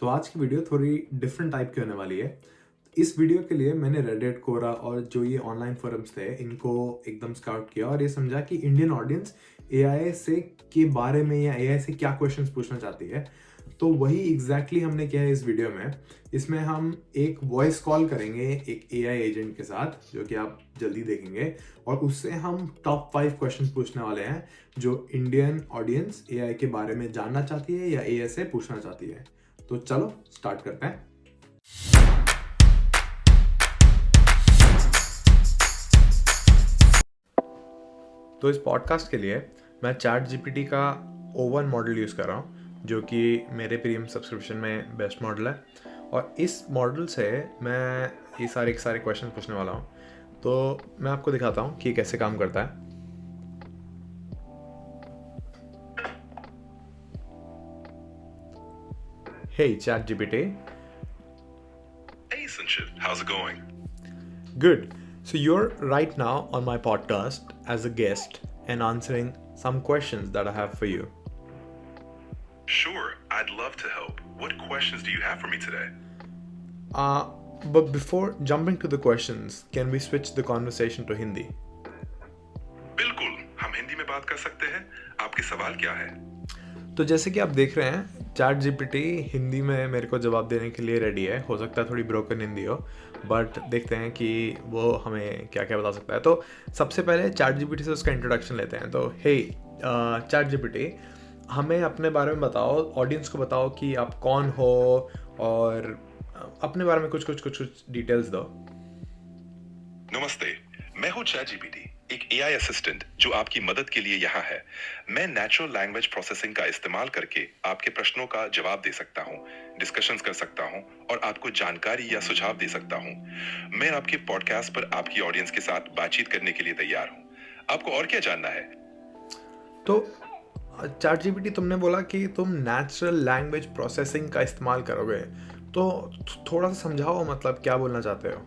तो आज की वीडियो थोड़ी डिफरेंट टाइप की होने वाली है। इस वीडियो के लिए मैंने रेडिट, कोरा और जो ये ऑनलाइन फोरम्स थे इनको एकदम स्काउट किया और ये समझा कि इंडियन ऑडियंस एआई से के बारे में या एआई से क्या क्वेश्चंस पूछना चाहती है। तो वही एग्जैक्टली हमने किया है इस वीडियो में। इसमें हम एक वॉइस कॉल करेंगे एक एआई एजेंट के साथ, जो कि आप जल्दी देखेंगे, और उससे हम टॉप 5 क्वेश्चन पूछने वाले हैं जो इंडियन ऑडियंस एआई के बारे में जानना चाहती है या एआई से पूछना चाहती है। तो चलो स्टार्ट करते हैं। तो इस पॉडकास्ट के लिए मैं चैट जीपीटी का O1 मॉडल यूज़ कर रहा हूँ, जो कि मेरे प्रीमियम सब्सक्रिप्शन में बेस्ट मॉडल है। और इस मॉडल से मैं ये सारे क्वेश्चन पूछने वाला हूँ। तो मैं आपको दिखाता हूँ कि कैसे काम करता है। Hey ChatGPT. Hey Sanchit, how's it going? Good. So you're right now on my podcast as a guest and answering some questions that I have for you. Sure, I'd love to help. What questions do you have for me today? But before jumping to the questions, can we switch the conversation to Hindi? बिल्कुल, हम हिंदी में बात कर सकते हैं। आपके सवाल क्या है? तो जैसे कि आप देख रहे हैं, चैट जीपीटी हिंदी में मेरे को जवाब देने के लिए रेडी है। हो सकता है थोड़ी ब्रोकन हिंदी हो, बट देखते हैं कि वो हमें क्या क्या बता सकता है। तो सबसे पहले चैट जीपीटी से उसका इंट्रोडक्शन लेते हैं। तो हे चैट जीपीटी, हमें अपने बारे में बताओ, ऑडियंस को बताओ कि आप कौन हो और अपने बारे में कुछ डिटेल्स दो। नमस्ते, मैं हूँ ChatGPT, एक AI असिस्टेंट जो आपकी मदद के लिए यहाँ है। मैं नेचुरल लैंग्वेज प्रोसेसिंग का इस्तेमाल करके आपके प्रश्नों का जवाब दे सकता हूँ, डिस्कशंस कर सकता हूँ और आपको जानकारी या सुझाव दे सकता हूँ। मैं आपके पॉडकास्ट पर आपकी ऑडियंस के साथ बातचीत करने के लिए तैयार हूँ। आपको और क्या जानना है? तो चैट जीपीटी, तुमने बोला कि तुम नेचुरल लैंग्वेज प्रोसेसिंग का इस्तेमाल करोगे, तो थोड़ा सा समझाओ, मतलब क्या बोलना चाहते हो?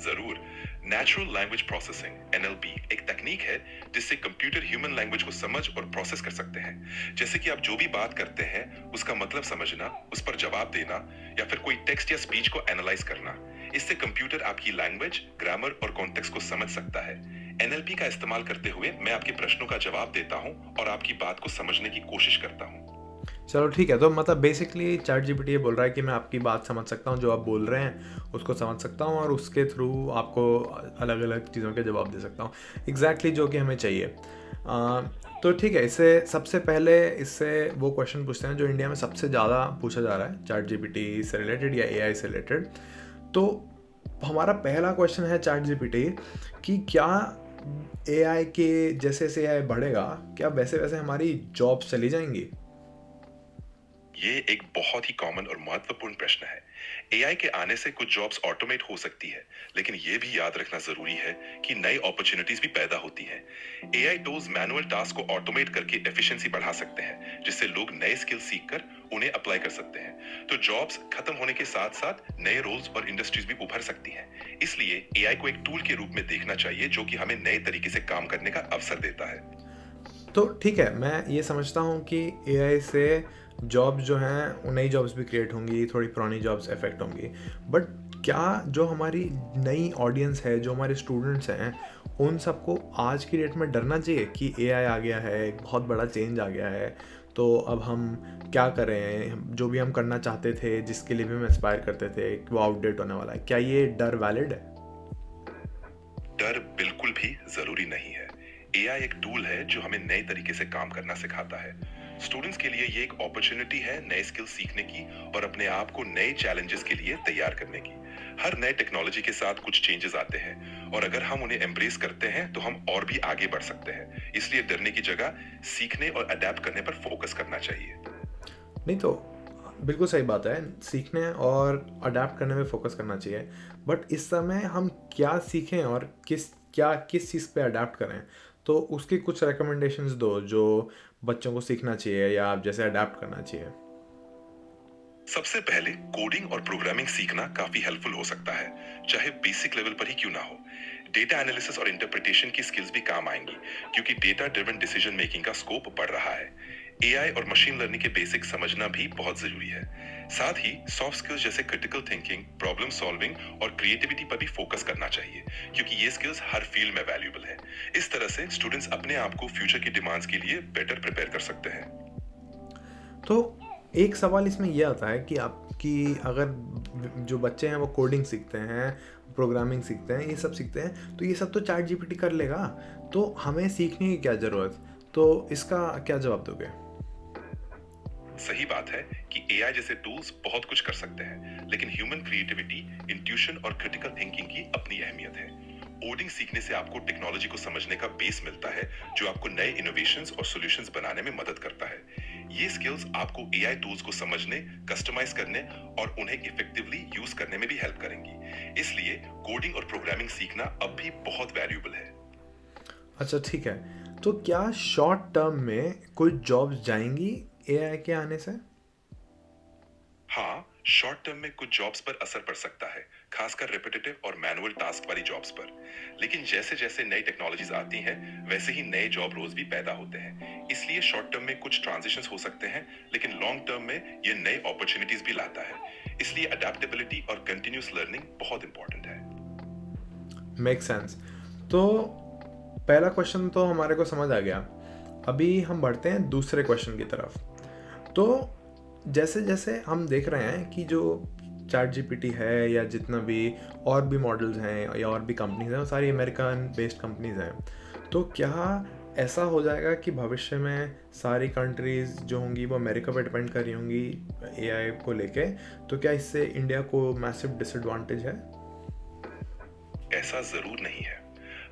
जरूर। नेचुरल लैंग्वेज प्रोसेसिंग NLP एक तकनीक है जिससे कंप्यूटर ह्यूमन लैंग्वेज को समझ और प्रोसेस कर सकते हैं। जैसे कि आप जो भी बात करते हैं उसका मतलब समझना, उस पर जवाब देना या फिर कोई टेक्स्ट या स्पीच को एनालाइज करना। इससे कंप्यूटर आपकी लैंग्वेज, ग्रामर और कॉन्टेक्स्ट को समझ सकता है। NLP का इस्तेमाल करते हुए मैं आपके प्रश्नों का जवाब देता हूँ और आपकी बात को समझने की कोशिश करता हूँ। चलो ठीक है। तो मतलब बेसिकली चैट जीपीटी ये बोल रहा है कि मैं आपकी बात समझ सकता हूँ, जो आप बोल रहे हैं उसको समझ सकता हूँ और उसके थ्रू आपको अलग अलग चीज़ों के जवाब दे सकता हूँ, एग्जैक्टली जो कि हमें चाहिए। तो ठीक है, इससे सबसे पहले इससे वो क्वेश्चन पूछते हैं जो इंडिया में सबसे ज़्यादा पूछा जा रहा है चैट जीपीटी से रिलेटेड या एआई से रिलेटेड। तो हमारा पहला क्वेश्चन है चैट जीपीटी कि क्या एआई के जैसे जैसे एआई बढ़ेगा, क्या वैसे वैसे हमारी जॉब्स चली जाएंगी? ये एक बहुत ही कॉमन और महत्वपूर्ण प्रश्न है। AI के आने से कुछ जॉब्स ऑटोमेट हो सकती है, लेकिन ये भी याद रखना जरूरी है कि नई अपॉर्चुनिटीज भी पैदा होती हैं। AI टूल्स मैनुअल टास्क को ऑटोमेट करके एफिशिएंसी बढ़ा सकते हैं, जिससे लोग नए स्किल सीखकर उन्हें अप्लाई कर सकते हैं। तो जॉब्स खत्म होने के साथ साथ नए रोल्स और इंडस्ट्रीज भी उभर सकती हैं। इसलिए AI को एक टूल के रूप में देखना चाहिए जो कि हमें नए तरीके से काम करने का अवसर देता है। तो ठीक है, मैं ये समझता हूँ कि एआई से जॉब्स जो हैं, नई जॉब्स भी क्रिएट होंगी, थोड़ी पुरानी जॉब्स इफेक्ट होंगी। बट क्या जो हमारी नई ऑडियंस है, जो हमारे स्टूडेंट्स हैं, उन सबको आज की डेट में डरना चाहिए कि एआई आ गया है, एक बहुत बड़ा चेंज आ गया है, तो अब हम क्या करें? जो भी हम करना चाहते थे, जिसके लिए भी हम एस्पायर करते थे, वो आउटडेट होने वाला है। क्या ये डर वैलिड है? डर बिल्कुल भी जरूरी नहीं है। AI एक टूल है जो हमें नए तरीके से काम करना सिखाता है। स्टूडेंट्स के लिए ये एक अपॉर्चुनिटी है नए स्किल सीखने की और अपने आप को नए चैलेंजेस के लिए तैयार करने की। हर नए टेक्नोलॉजी के साथ कुछ चेंजेस आते हैं और अगर हम उन्हें एम्ब्रेस करते हैं तो हम और भी आगे बढ़ सकते हैं। इसलिए डरने की जगह सीखने और अडेप्ट करने पर फोकस करना चाहिए। नहीं तो बिल्कुल सही बात है, सीखने और अडेप्ट करने में फोकस करना चाहिए। बट इस समय हम क्या सीखें और किस चीज़ पे अडेप्ट करें? तो उसकी कुछ रिकमेंडेशंस दो जो बच्चों को सीखना चाहिए या आप जैसे अडेप्ट करना चाहिए। सबसे पहले कोडिंग और प्रोग्रामिंग सीखना काफी हेल्पफुल हो सकता है, चाहे बेसिक लेवल पर ही क्यों ना हो। डेटा एनालिसिस और इंटरप्रिटेशन की स्किल्स भी काम आएंगी, क्योंकि डेटा ड्रिवन डिसीजन मेकिंग का स्कोप बढ़ रहा है। एआई और मशीन लर्निंग के बेसिक समझना भी बहुत जरूरी है। साथ ही सॉफ्ट स्किल्स जैसे क्रिटिकल थिंकिंग, प्रॉब्लम सॉल्विंग और क्रिएटिविटी पर भी फोकस करना चाहिए, क्योंकि ये स्किल्स हर फील्ड में वैल्यूएबल है। इस तरह से स्टूडेंट्स अपने आप को फ्यूचर की डिमांड्स के लिए बेटर प्रिपेयर कर सकते हैं। तो एक सवाल इसमें यह आता है कि आपकी अगर जो बच्चे हैं वो कोडिंग सीखते हैं, प्रोग्रामिंग सीखते हैं, ये सब सीखते हैं, तो ये सब तो चैट जीपीटी कर लेगा, तो हमें सीखने की क्या ज़रूरत? तो इसका क्या जवाब दोगे? सही बात है कि एआई जैसे टूल्स बहुत कुछ कर सकते हैं, लेकिन ह्यूमन क्रिएटिविटी, इंट्यूशन और क्रिटिकल थिंकिंग की अपनी अहमियत है। कोडिंग सीखने से आपको टेक्नोलॉजी को समझने का बेस मिलता है, जो आपको नए इनोवेशंस और सॉल्यूशंस बनाने में मदद करता है। ये स्किल्स आपको एआई टूल्स को समझने, कस्टमाइज करने और उन्हें इफेक्टिवली यूज करने में भी हेल्प करेंगी। इसलिए कोडिंग और प्रोग्रामिंग सीखना अब भी बहुत वैल्यूएबल है। अच्छा, ठीक है। तो क्या शॉर्ट टर्म में कोई जॉब्स जाएंगी एआई के आने से? हाँ, शॉर्ट टर्म में कुछ जॉब्स पर असर पड़ सकता है, खासकर रिपीटेटिव और मैनुअल टास्क वाली जॉब्स पर। लेकिन जैसे जैसे नई टेक्नोलॉजीज आती हैं, वैसे ही नए जॉब रोल्स भी पैदा होते हैं। इसलिए शॉर्ट टर्म में कुछ ट्रांजिशंस हो सकते हैं, लेकिन लॉन्ग टर्म में ये नए अपॉर्चुनिटीज भी लाता है। इसलिए अडेप्टेबिलिटी और कंटिन्यूअस लर्निंग बहुत इंपॉर्टेंट है। Make sense. तो पहला क्वेश्चन तो हमारे को समझ आ गया। अभी हम बढ़ते हैं दूसरे क्वेश्चन की तरफ। तो जैसे जैसे हम देख रहे हैं कि जो चैट जीपीटी है या जितना भी और भी मॉडल्स हैं या और भी कंपनीज हैं, वो सारी अमेरिकन बेस्ड कंपनीज हैं। तो क्या ऐसा हो जाएगा कि भविष्य में सारी कंट्रीज़ जो होंगी वो अमेरिका पे डिपेंड कर रही होंगी एआई को लेके? तो क्या इससे इंडिया को मैसिव डिसएडवांटेज है? ऐसा जरूर नहीं है।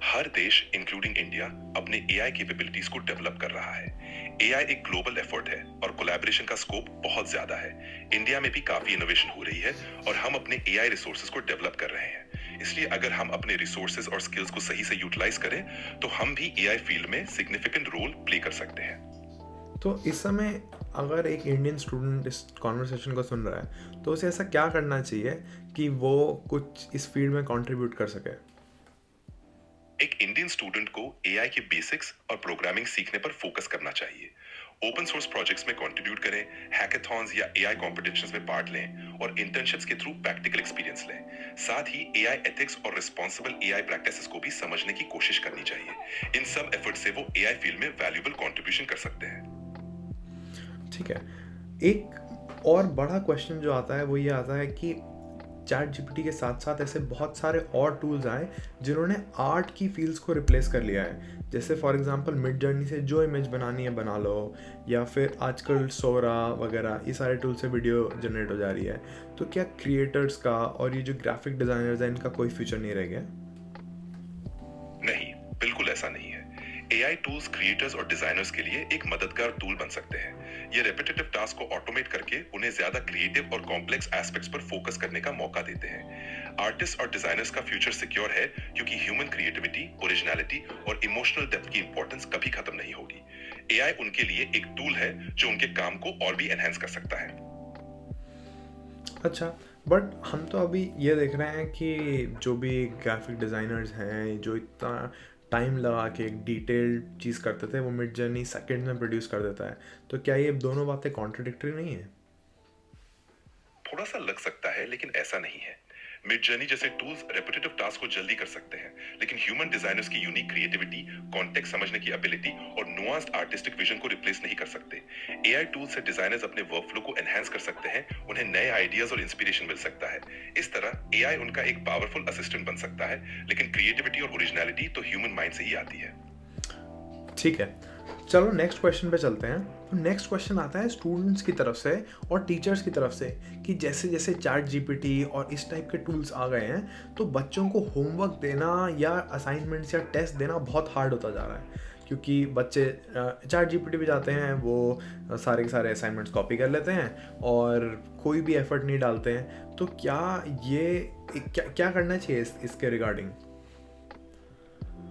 हर देश इंक्लूडिंग इंडिया अपने एआई कैपेबिलिटीज को डेवलप कर रहा है। एआई एक ग्लोबल एफर्ट है और कोलैबोरेशन का स्कोप बहुत ज्यादा है। इंडिया में भी काफी इनोवेशन हो रही है और हम अपने एआई रिसोर्सेज को डेवलप कर रहे हैं। इसलिए अगर हम अपने रिसोर्सेज और स्किल्स को सही से यूटिलाइज करें, तो हम भी एआई फील्ड में सिग्निफिकेंट रोल प्ले कर सकते हैं। तो इस समय अगर एक इंडियन स्टूडेंट इस कॉन्वर्सेशन को सुन रहा है, तो उसे ऐसा क्या करना चाहिए कि वो कुछ इस फील्ड में कंट्रीब्यूट कर सके? एक इंडियन स्टूडेंट को एआई के बेसिक्स और प्रोग्रामिंग सीखने पर फोकस करना चाहिए। ओपन सोर्स प्रोजेक्ट्स में कंट्रीब्यूट करें, हैकाथॉन्स या एआई कॉम्पिटिशंस में पार्ट लें और इंटर्नशिप्स के थ्रू प्रैक्टिकल एक्सपीरियंस लें। साथ ही एआई एथिक्स और रिस्पॉन्सिबल एआई प्रैक्टिसेस को भी समझने की कोशिश करनी चाहिए। इन सब एफर्ट से वो एआई फील्ड में वैल्यूएबल कंट्रीब्यूशन कर सकते हैं। ठीक है। एक और बड़ा क्वेश्चन जो आता है वो ये आता है कि चैट जीपीटी के साथ साथ ऐसे बहुत सारे और टूल्स आए जिन्होंने आर्ट की फील्ड्स को रिप्लेस कर लिया है। जैसे फॉर एग्जांपल मिड जर्नी से जो इमेज बनानी है बना लो, या फिर आजकल सोरा वगैरह ये सारे टूल से वीडियो जनरेट हो जा रही है। तो क्या क्रिएटर्स का और ये जो ग्राफिक डिज़ाइनर्स हैं इनका कोई फ्यूचर नहीं रह गया? नहीं, बिल्कुल ऐसा नहीं है। एआई टूल्स क्रिएटर्स और डिजाइनर्स के लिए एक मददगार टूल बन सकते हैं। ये रेपिटेटिव टास्क को ऑटोमेट करके उन्हें ज्यादा क्रिएटिव और कॉम्प्लेक्स एस्पेक्ट्स पर फोकस करने का मौका देते हैं। आर्टिस्ट और डिजाइनर्स का फ्यूचर सिक्योर है, क्योंकि ह्यूमन क्रिएटिविटी, ओरिजिनलिटी और इमोशनल डेप्थ की इंपॉर्टेंस कभी खत्म नहीं होगी। एआई उनके लिए एक टूल है जो उनके काम को और भी एनहांस कर सकता है। अच्छा, बट हम तो अभी ये देख रहे हैं कि जो भी ग्राफिक डिज़ाइनर्स हैं जो इतना टाइम लगा के एक डिटेल्ड चीज़ करते थे, वो मिड जर्नी सेकेंड में प्रोड्यूस कर देता है। तो क्या ये दोनों बातें कॉन्ट्रडिक्टरी नहीं है? थोड़ा सा लग सकता है, लेकिन ऐसा नहीं है। मिड जर्नी जैसे टूल्स रेपिटेटिव टास्क को जल्दी कर सकते हैं, लेकिन ह्यूमन डिजाइनर्स की यूनिक क्रिएटिविटी, कॉन्टेक्स्ट समझने की एबिलिटी और नुआंस्ड आर्टिस्टिक विजन को रिप्लेस नहीं कर सकते। एआई टूल्स से डिजाइनर्स अपने वर्कफ्लो को एनहांस कर सकते हैं, उन्हें नए आइडियाज और इंस्पिरेशन मिल सकता है। इस तरह एआई उनका एक पावरफुल असिस्टेंट बन सकता है, लेकिन क्रिएटिविटी और ओरिजिनलिटी तो ह्यूमन माइंड से ही आती है। ठीक है, चलो नेक्स्ट क्वेश्चन पे चलते हैं। तो नेक्स्ट क्वेश्चन आता है स्टूडेंट्स की तरफ से और टीचर्स की तरफ से कि जैसे जैसे चैट जीपीटी और इस टाइप के टूल्स आ गए हैं, तो बच्चों को होमवर्क देना या असाइनमेंट्स या टेस्ट देना बहुत हार्ड होता जा रहा है, क्योंकि बच्चे चैट जीपीटी पे जाते हैं, वो सारे के सारे असाइनमेंट्स कॉपी कर लेते हैं और कोई भी एफर्ट नहीं डालते हैं। तो क्या ये क्या करना चाहिए इसके रिगार्डिंग?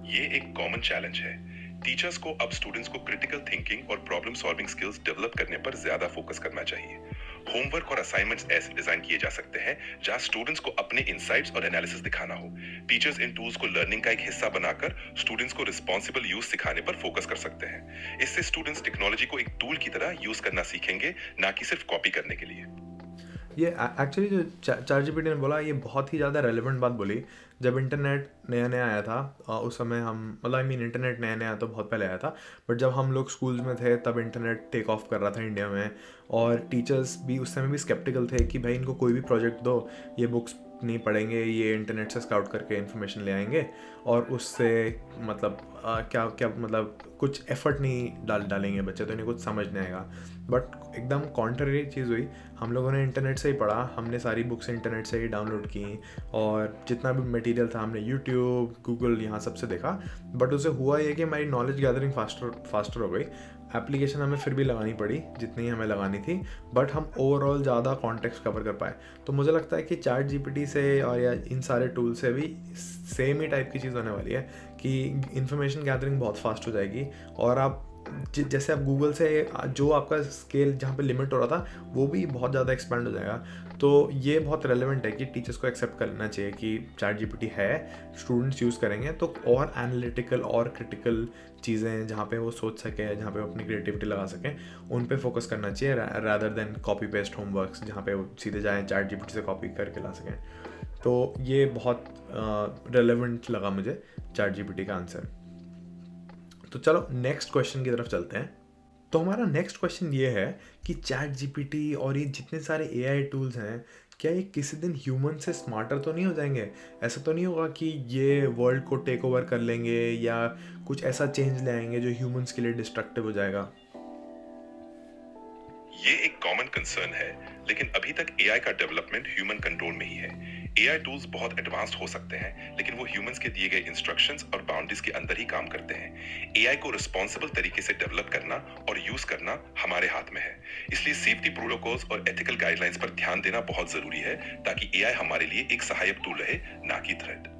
ये एक कॉमन चैलेंज है। टीचर्स को अब स्टूडेंट्स को क्रिटिकल थिंकिंग और प्रॉब्लम सॉल्विंग स्किल्स डेवलप करने पर ज्यादा फोकस करना चाहिए। होमवर्क और असाइनमेंट्स ऐसे डिजाइन किए जा सकते हैं जहां स्टूडेंट्स को अपने इंसाइट्स और एनालिसिस दिखाना हो। टीचर्स इन टूल्स को लर्निंग का एक हिस्सा बनाकर स्टूडेंट्स को रिस्पॉन्सिबल यूज सिखाने पर फोकस कर सकते हैं। इससे स्टूडेंट्स टेक्नोलॉजी को एक टूल की तरह यूज करना सीखेंगे, ना कि सिर्फ कॉपी करने के लिए। ये एक्चुअली जो ChatGPT ने बोला, ये बहुत ही ज़्यादा रेलेवेंट बात बोली। जब इंटरनेट नया नया आया था, उस समय हम मतलब इंटरनेट नया नया तो बहुत पहले आया था, बट जब हम लोग स्कूल्स में थे तब इंटरनेट टेक ऑफ कर रहा था इंडिया में। और टीचर्स भी उस समय भी स्केप्टिकल थे कि भाई इनको कोई भी प्रोजेक्ट दो, ये बुक्स नहीं पढ़ेंगे, ये इंटरनेट से स्काउट करके इन्फॉर्मेशन ले आएंगे और उससे मतलब क्या क्या मतलब कुछ एफर्ट नहीं डालेंगे बच्चे, तो इन्हें कुछ समझ नहीं आएगा। बट एकदम कॉन्ट्ररी चीज़ हुई। हम लोगों ने इंटरनेट से ही पढ़ा, हमने सारी बुक्स इंटरनेट से ही डाउनलोड की और जितना भी मटेरियल था हमने यूट्यूब, गूगल, यहाँ सबसे देखा। बट उससे हुआ ये कि हमारी नॉलेज गैदरिंग फास्टर हो गई। एप्लीकेशन हमें फिर भी लगानी पड़ी जितनी हमें लगानी थी, बट हम ओवरऑल ज़्यादा कॉन्टेक्स्ट कवर कर पाए। तो मुझे लगता है कि ChatGPT से और या इन सारे टूल से भी सेम ही टाइप की चीज़ होने वाली है कि इंफॉर्मेशन गैदरिंग बहुत फास्ट हो जाएगी और आप जैसे आप गूगल से जो आपका स्केल जहाँ पे लिमिट हो रहा था वो भी बहुत ज़्यादा एक्सपेंड हो जाएगा। तो ये बहुत रेलेवेंट है कि टीचर्स को एक्सेप्ट कर लेना चाहिए कि ChatGPT है, स्टूडेंट्स यूज़ करेंगे तो और एनालिटिकल और क्रिटिकल चीज़ें जहाँ पे वो सोच सकें, जहाँ पे वो अपनी क्रिएटिविटी लगा सकें, उन पे फोकस करना चाहिए rather than copy paste homeworks जहाँ पे वो सीधे जाएँ ChatGPT से कॉपी करके ला सकें। तो ये बहुत रेलेवेंट लगा मुझे ChatGPT का आंसर। तो चलो नेक्स्ट क्वेश्चन की तरफ चलते हैं। तो हमारा नेक्स्ट क्वेश्चन ये है कि ChatGPT और ये जितने सारे AI टूल्स हैं, क्या ये किसी दिन ह्यूमन से स्मार्टर तो नहीं हो जाएंगे? ऐसा तो नहीं होगा कि ये वर्ल्ड को टेक ओवर कर लेंगे या कुछ ऐसा चेंज ले आएंगे जो ह्यूमंस के लिए डिस्ट्रक्टिव हो जाएगा? ये एक कॉमन कंसर्न है, लेकिन अभी तक एआई का डेवलपमेंट ह्यूमन कंट्रोल में ही है। एआई टूल्स बहुत एडवांस्ड हो सकते हैं, लेकिन वो ह्यूमंस के दिए गए इंस्ट्रक्शंस और बाउंड्रीज के अंदर ही काम करते हैं। एआई को रिस्पॉन्सिबल तरीके से डेवलप करना और यूज करना हमारे हाथ में है। इसलिए सेफ्टी प्रोटोकॉल्स और एथिकल गाइडलाइंस पर ध्यान देना बहुत जरूरी है, ताकि एआई हमारे लिए एक सहायक टूल रहे, ना कि थ्रेट।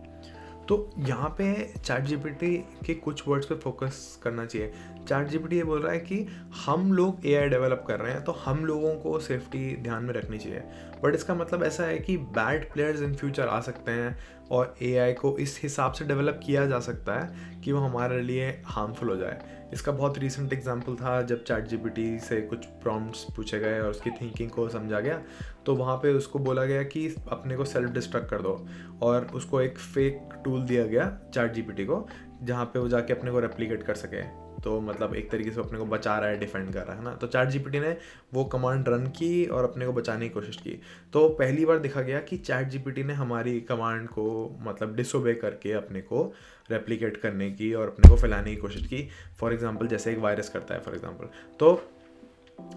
तो यहाँ पे ChatGPT के कुछ वर्ड्स पे फोकस करना चाहिए। ChatGPT ये बोल रहा है कि हम लोग AI डेवलप कर रहे हैं तो हम लोगों को सेफ्टी ध्यान में रखनी चाहिए। बट इसका मतलब ऐसा है कि बैड प्लेयर्स इन फ्यूचर आ सकते हैं और AI को इस हिसाब से डेवलप किया जा सकता है कि वो हमारे लिए हार्मफुल हो जाए। इसका बहुत रीसेंट एग्जांपल था जब ChatGPT से कुछ प्रॉम्प्ट्स पूछे गए और उसकी थिंकिंग को समझा गया, तो वहाँ पे उसको बोला गया कि अपने को सेल्फ डिस्ट्रक्ट कर दो और उसको एक फेक टूल दिया गया ChatGPT को, जहाँ पे वो जाके अपने को रेप्लिकेट कर सके। तो मतलब एक तरीके से अपने को बचा रहा है, डिफेंड कर रहा है ना। तो ChatGPT ने वो कमांड रन की और अपने को बचाने की कोशिश की। तो पहली बार देखा गया कि ChatGPT ने हमारी कमांड को मतलब डिसोबे करके अपने को रेप्लिकेट करने की और अपने को फैलाने की कोशिश की। फॉर एग्जांपल जैसे एक वायरस करता है फॉर एग्जांपल। तो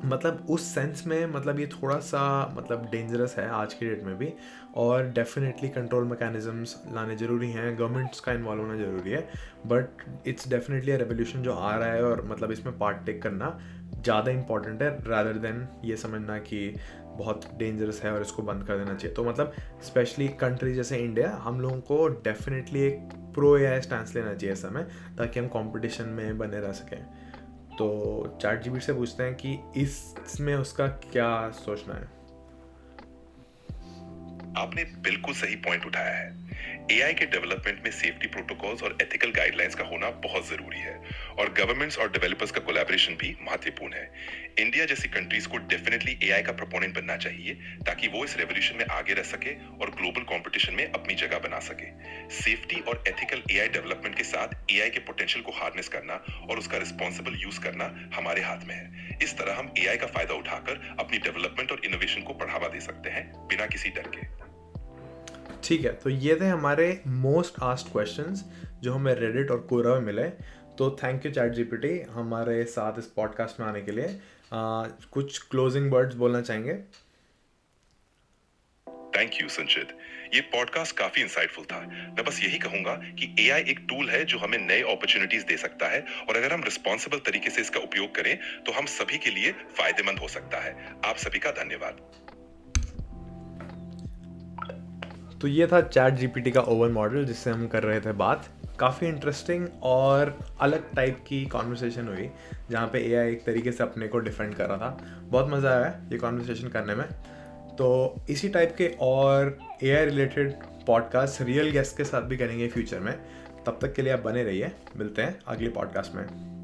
मतलब उस सेंस में मतलब ये थोड़ा सा मतलब डेंजरस है आज की डेट में भी, और डेफिनेटली कंट्रोल मैकेनिज्म्स लाने ज़रूरी हैं, गवर्नमेंट्स का इन्वॉल्व होना ज़रूरी है। But it's definitely a revolution जो आ रहा है और मतलब इसमें पार्ट टेक करना ज़्यादा इंपॉर्टेंट है रादर देन ये समझना कि बहुत डेंजरस है और इसको बंद कर देना चाहिए। तो मतलब स्पेशली कंट्री जैसे इंडिया, हम लोगों को डेफिनेटली एक प्रो AI स्टैंस लेना चाहिए इस समय, ताकि हम कंपटीशन में बने रह सकें। तो ChatGPT से पूछते हैं कि इसमें उसका क्या सोचना है। आपने बिल्कुल सही पॉइंट उठाया है। एआई के डेवलपमेंट में सेफ्टी प्रोटोकॉल्स और एथिकल गाइडलाइंस का होना बहुत जरूरी है, और गवर्नमेंट्स और डेवलपर्स का कोलैबोरेशन भी महत्वपूर्ण है। इंडिया जैसी कंट्रीज को डेफिनेटली एआई का प्रोपोनेंट बनना चाहिए, ताकि वो इस रेवोल्यूशन में आगे रह सके और ग्लोबल कंपटीशन में अपनी जगह बना सके। सेफ्टी और एथिकल एआई डेवलपमेंट के साथ एआई के पोटेंशियल को हार्नेस करना और उसका रिस्पॉन्सिबल यूज करना हमारे हाथ में है। इस तरह हम एआई का फायदा उठाकर अपनी डेवलपमेंट और इनोवेशन को बढ़ावा दे सकते हैं, बिना किसी डर के। ठीक है, तो ये थे हमारे मोस्ट आस्क्ड क्वेश्चंस जो हमें रेडिट और कोरा में मिले। तो थैंक यू ChatGPT हमारे साथ इस पॉडकास्ट में आने के लिए। कुछ क्लोजिंग वर्ड्स बोलना चाहेंगे? थैंक यू संचित, ये पॉडकास्ट काफी इंसाइटफुल था। मैं बस यही कहूंगा कि एआई एक टूल है जो हमें नए अपॉर्चुनिटीज दे सकता है, और अगर हम रिस्पॉन्सिबल तरीके से इसका उपयोग करें तो हम सभी के लिए फायदेमंद हो सकता है। आप सभी का धन्यवाद। तो ये था ChatGPT का ओवन मॉडल जिससे हम कर रहे थे बात। काफ़ी इंटरेस्टिंग और अलग टाइप की कॉन्वर्सेशन हुई, जहाँ पे एआई एक तरीके से अपने को डिफेंड कर रहा था। बहुत मज़ा आया ये कॉन्वर्सेशन करने में। तो इसी टाइप के और AI related podcast real guest के साथ भी करेंगे फ्यूचर में। तब तक के लिए आप बने रहिए, मिलते हैं अगले पॉडकास्ट में।